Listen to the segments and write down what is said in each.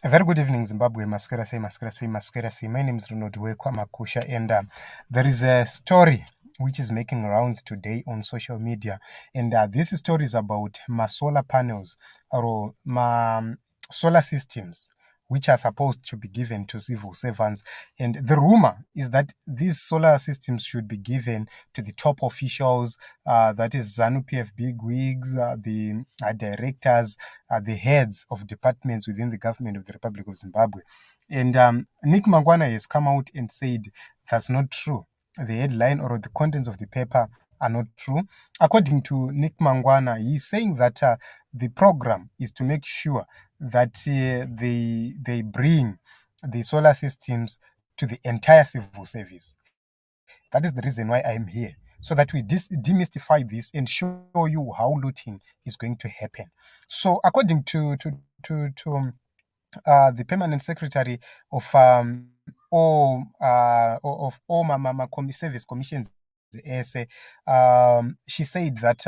A very good evening, Zimbabwe. Masquerasi. My name is Runodwe Kwamakusha, and there is a story which is making rounds today on social media, and this story is about my solar panels or my solar systems which are supposed to be given to civil servants. And the rumor is that these solar systems should be given to the top officials, that is ZANU PF bigwigs, the directors, the heads of departments within the government of the Republic of Zimbabwe. And Nick Mangwana has come out and said that's not true. The headline or the contents of the paper are not true. According to Nick Mangwana, he's saying that the program is to make sure that they bring the solar systems to the entire civil service. That is the reason why I'm here, so that we demystify this and show you how looting is going to happen. So, according to the permanent secretary of all Mama Service Commissions, she said that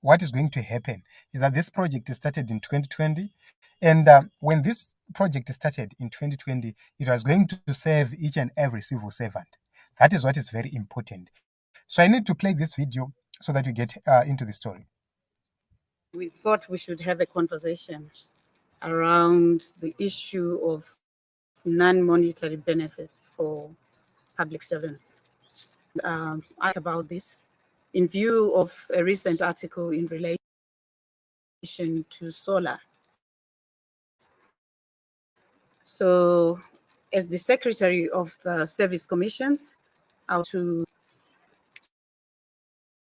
what is going to happen is that this project started in 2020. And when this project started in 2020, it was going to serve each and every civil servant. That is what is very important. So I need to play this video so that we get into the story. We thought we should have a conversation around the issue of non-monetary benefits for public servants. About this in view of a recent article in relation to solar. So, as the secretary of the service commissions, I want to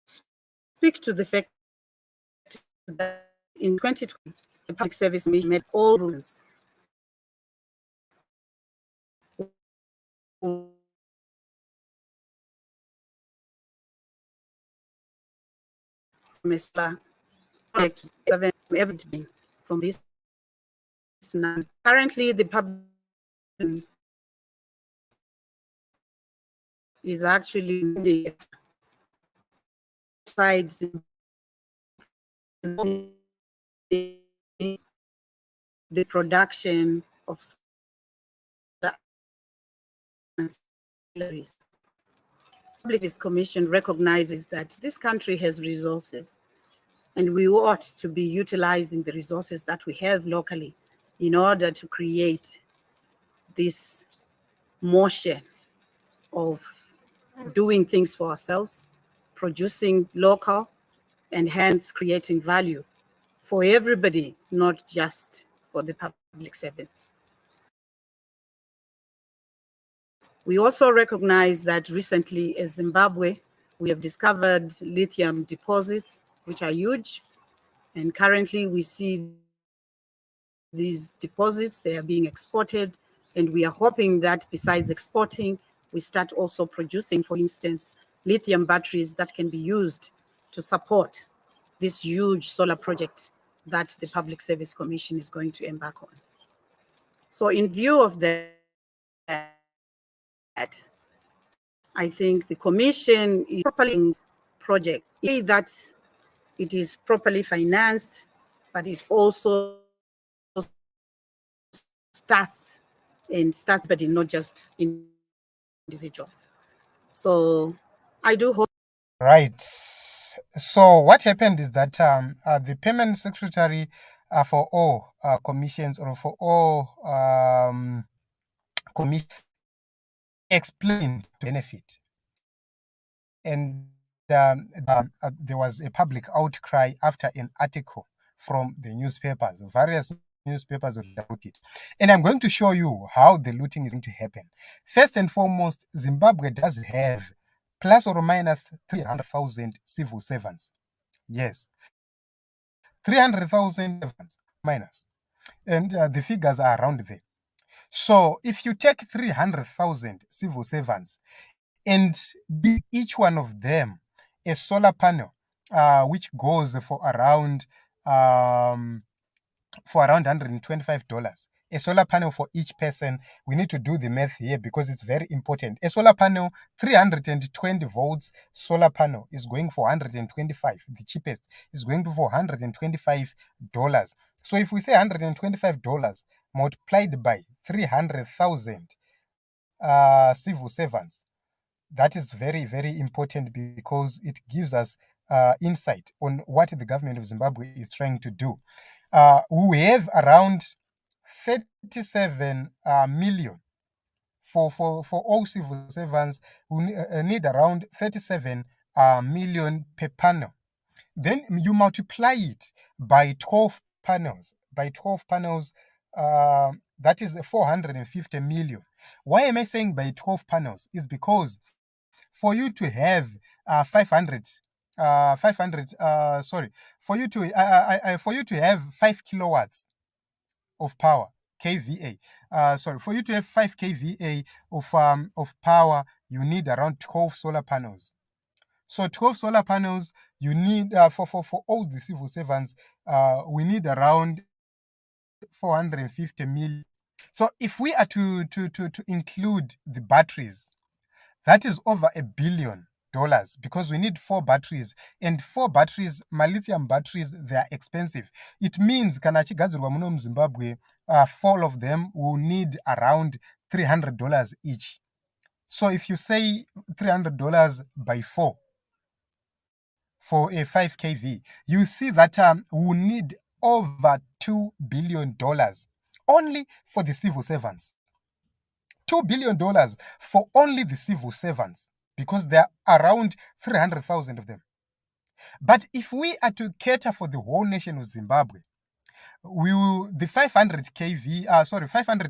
speak to the fact that in 2020, the public service commission made all rules everything from this. Currently, the public is actually the sides the production of salaries. Public Service Commission recognizes that this country has resources, and we ought to be utilizing the resources that we have locally in order to create this motion of doing things for ourselves, producing local, and hence creating value for everybody, not just for the public servants. We also recognize that recently in Zimbabwe, we have discovered lithium deposits, which are huge. And currently we see these deposits, they are being exported. And we are hoping that besides exporting, we start also producing, for instance, lithium batteries that can be used to support this huge solar project that the Public Service Commission is going to embark on. So in view of that, I think the commission is properly project, that it is properly financed, but it also starts, but not just individuals. So I do hope. Right. So what happened is that the permanent secretary for all commissions or for all commissions explained the benefit. And there was a public outcry after an article from the newspapers, various newspapers about it. And I'm going to show you how the looting is going to happen. First and foremost, Zimbabwe does have plus or minus 300,000 civil servants. Yes, 300,000 servants minus. And the figures are around there. So if you take 300,000 civil servants and give each one of them a solar panel, which goes for around $125. A solar panel for each person. We need to do the math here because it's very important. A solar panel, 320 volts solar panel is going for $125. The cheapest is going for $125. So if we say $125 multiplied by 300,000 civil servants, that is very, very important because it gives us insight on what the government of Zimbabwe is trying to do. We have around 37 million for all civil servants. We need around 37 million per panel. Then you multiply it by 12 panels. By 12 panels, that is 450 million. Why am I saying by 12 panels? Is because for you to have 500 sorry, for you to have 5 kilowatts of power, kVA, for you to have 5 kVA of power, you need around 12 solar panels. So 12 solar panels, you need for all the civil servants, we need around 450 million. So if we are to include the batteries, that is over $1 billion because we need 4 batteries, and 4 batteries, my lithium batteries, they are expensive. It means kana chigadzirwa muno muZimbabwe, 4 of them will need around $300 each. So if you say $300 by 4 for a 5 kV, you see that we need over $2 billion only for the civil servants. $2 billion for only the civil servants, because there are around 300,000 of them. But if we are to cater for the whole nation of Zimbabwe, the 500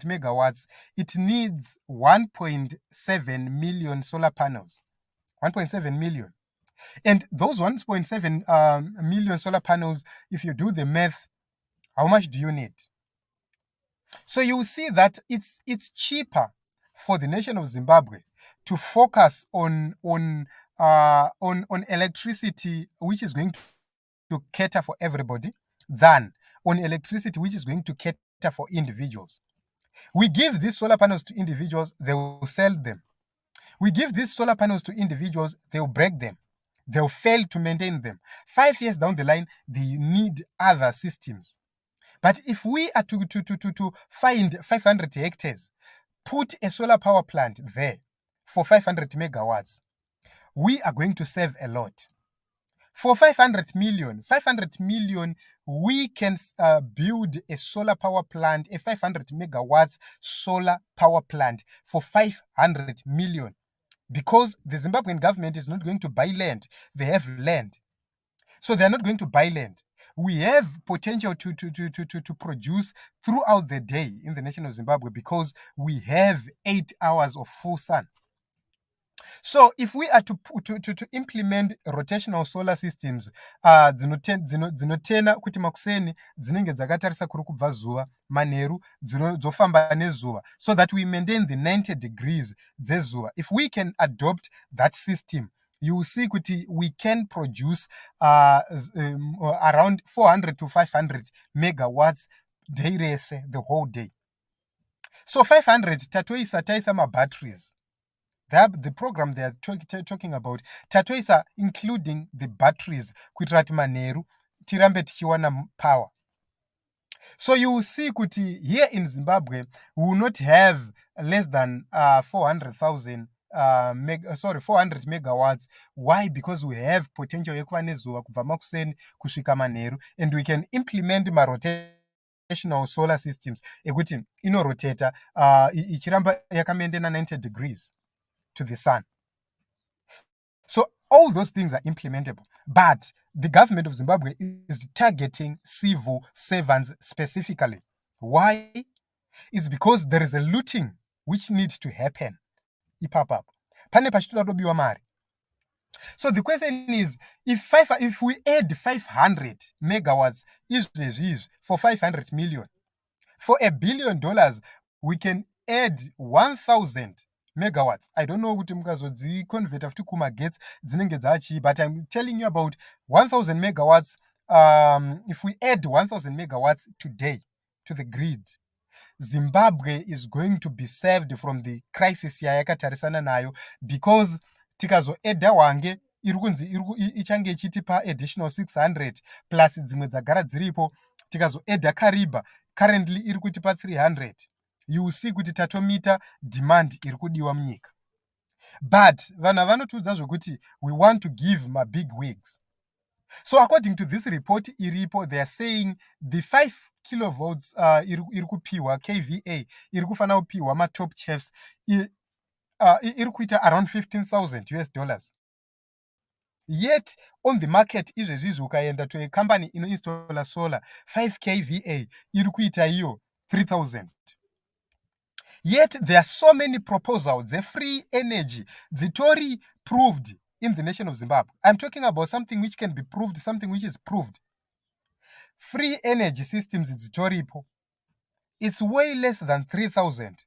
megawatts, it needs 1.7 million solar panels. 1.7 million. And those 1.7 million solar panels, if you do the math, how much do you need? So you see that it's cheaper for the nation of Zimbabwe to focus on electricity, which is going to cater for everybody, than on electricity which is going to cater for individuals. We give these solar panels to individuals, they will sell them. We give these solar panels to individuals, they will break them. They'll fail to maintain them. 5 years down the line, they need other systems. But if we are to find 500 hectares, put a solar power plant there for 500 megawatts, we are going to save a lot. For 500 million, we can build a solar power plant, a 500 megawatts solar power plant for 500 million. Because the Zimbabwean government is not going to buy land, they have land. So they're not going to buy land. We have potential to produce throughout the day in the nation of Zimbabwe because we have 8 hours of full sun. So if we are to implement rotational solar systems, dzinotena kuti makuseni dzinenge dzakatarisa kuri kubva zuva, manheru dzofamba nezuva, so that we maintain the 90 degrees dzezuva. If we can adopt that system, you will see kuti we can produce around 400 to 500 megawatts day rese, the whole day. So 500 taisa ma batteries. The program they are talking about, tatoisa including the batteries kuitira kuti manheru tirambe tichiwana power. So you will see kuti here in Zimbabwe we will not have less than 400 megawatts. Why? Because we have potential yekuva nezuva kubva makuseni kusvika manheru, and we can implement rotational solar systems ekuti inoroteta ichiramba yakamendena 90 degrees to the sun. So all those things are implementable, but the government of Zimbabwe is targeting civil servants specifically. Why? It's because there is a looting which needs to happen. So the question is, if we add 500 megawatts for 500 million, for $1 billion, we can add 1,000 megawatts. I don't know kuti mukazodziconvert futi kumagetsi dzinenge dzachi, but I'm telling you about 1,000 megawatts. If we add 1,000 megawatts today to the grid, Zimbabwe is going to be saved from the crisis yayakatarisana nayo, because tikazoedha wange ichange ichitipa additional 600 plus dzimwe dzagara dziripo, tikazoedha kariba currently iri kutipa 300, you will see kuti tatomita demand iri kudiwa munyika. But vanhu vanotiudza zvokuti we want to give mabig wigs. So according to this report iripo, they are saying the 5 kilovolts iri kupiwa kva iri kufanira kupiwa matop chefs iri kuita around $15,000. Yet on the market izvezvi ukaenda to a company inoinstalla solar 5 kva iri kuita iyo 3,000. Yet there are so many proposals, the free energy, dzitori proved in the nation of Zimbabwe. I'm talking about something which can be proved, something which is proved. Free energy systems dzitoripo. It's way less than 3,000.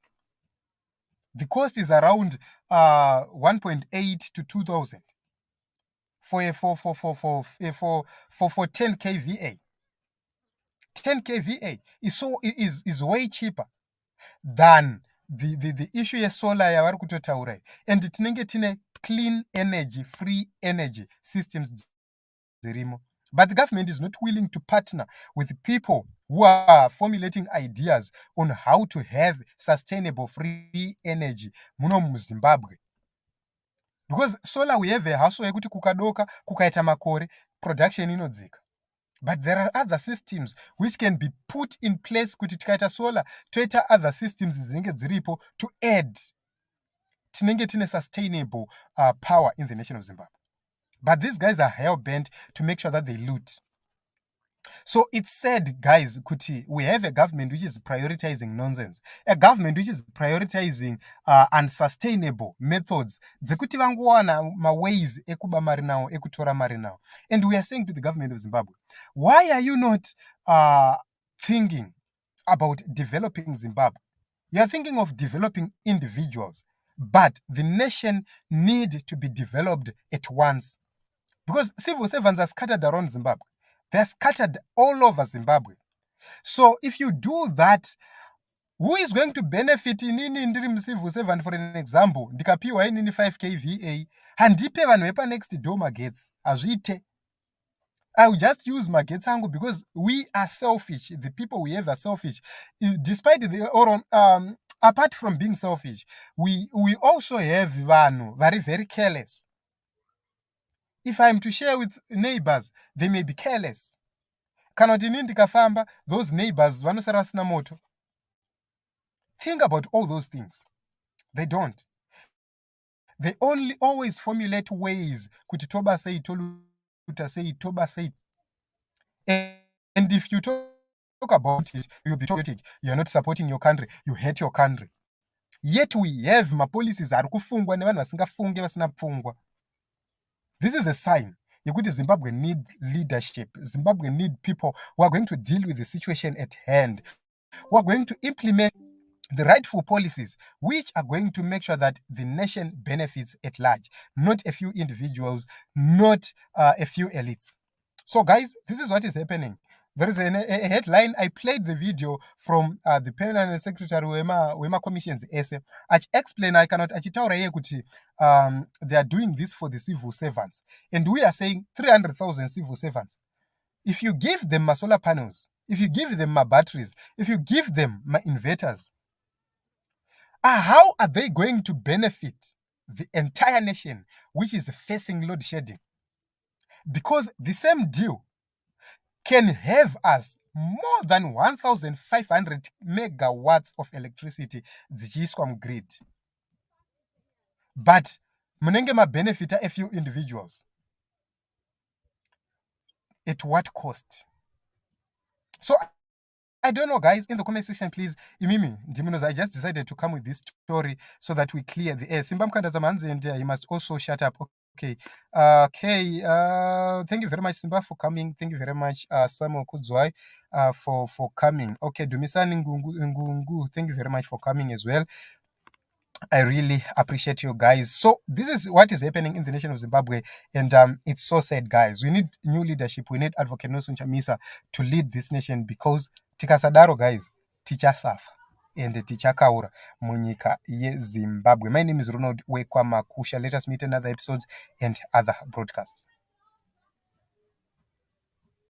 The cost is around 1.8 to 2,000 for 10 kva. 10 kva is way cheaper than the issue yesolar yavari kutotaura, and tinenge tine clean energy, free energy systems dzirimo. But the government is not willing to partner with people who are formulating ideas on how to have sustainable free energy muno muZimbabwe. Because solar we have a hustle yekuti kukadoka kukaita makore production inodzika. But there are other systems which can be put in place kuti tikaita solar toita other systems dzinenge dziripo to add tinenge tine sustainable power in the nation of Zimbabwe. But these guys are hell-bent to make sure that they loot. So it's said, guys, kuti we have a government which is prioritizing nonsense, a government which is prioritizing unsustainable methods dzekuti vangowana maways ekuba mari nawo, ekutora mari nawo. And we are saying to the government of Zimbabwe, why are you not thinking about developing Zimbabwe? You are thinking of developing individuals, but the nation need to be developed at once. Because civil servants are scattered around Zimbabwe. They're scattered all over Zimbabwe. So if you do that, who is going to benefit inini ndiri civil servant, for an example? Ndikapiwa inini 5 kva, handipe vanhu vepa next door magetsi. Azviite. I will just use magetsi angu because we are selfish. The people we have are selfish. Despite the apart from being selfish, we also have vanhu very careless. If I'm to share with neighbors, they may be careless. Kana kuti inini ndikafamba, those neighbors vanosara vasina moto. Think about all those things. They don't. They only always formulate ways kuti toba sei, toluta sei, toba sei. And if you talk about it, you'll be told you're not supporting your country, you hate your country. Yet we have ma policies ari kufungwa nevanhu vasingafunge vasina pfungwa. This is a sign yekuti Zimbabwe need leadership. Zimbabwe need people who are going to deal with the situation at hand, who are going to implement the rightful policies which are going to make sure that the nation benefits at large, not a few individuals, not a few elites. So guys, this is what is happening. There is a headline. I played the video from the permanent secretary wema commissions essay. Explain I cannot achitaura here kuti they are doing this for the civil servants, and we are saying 300,000 civil servants. If you give them solar panels, if you give them batteries, if you give them inverters, how are they going to benefit the entire nation which is facing load shedding? Because the same deal can have us more than 1,500 megawatts of electricity dzichiiswa mugrid. But munenge mabenefita a few individuals. At what cost? So I don't know, guys. In the comment section, please. Imimi, Diminos, I just decided to come with this story so that we clear the air. Simbam Kandazamanzi, and he must also shut up. Okay. Thank you very much, Simba, for coming. Thank you very much, Samuel Kudzwai, for coming. Okay, Dumisani Ngungu, thank you very much for coming as well. I really appreciate you guys. So this is what is happening in the nation of Zimbabwe, and it's so sad, guys. We need new leadership. We need Advocate Nelson Chamisa to lead this nation, because tikasadaro, guys, tichasafa and tichakaura munyika yeZimbabwe. My name is Ronald Wekwamakusha. Let us meet in other episodes and other broadcasts.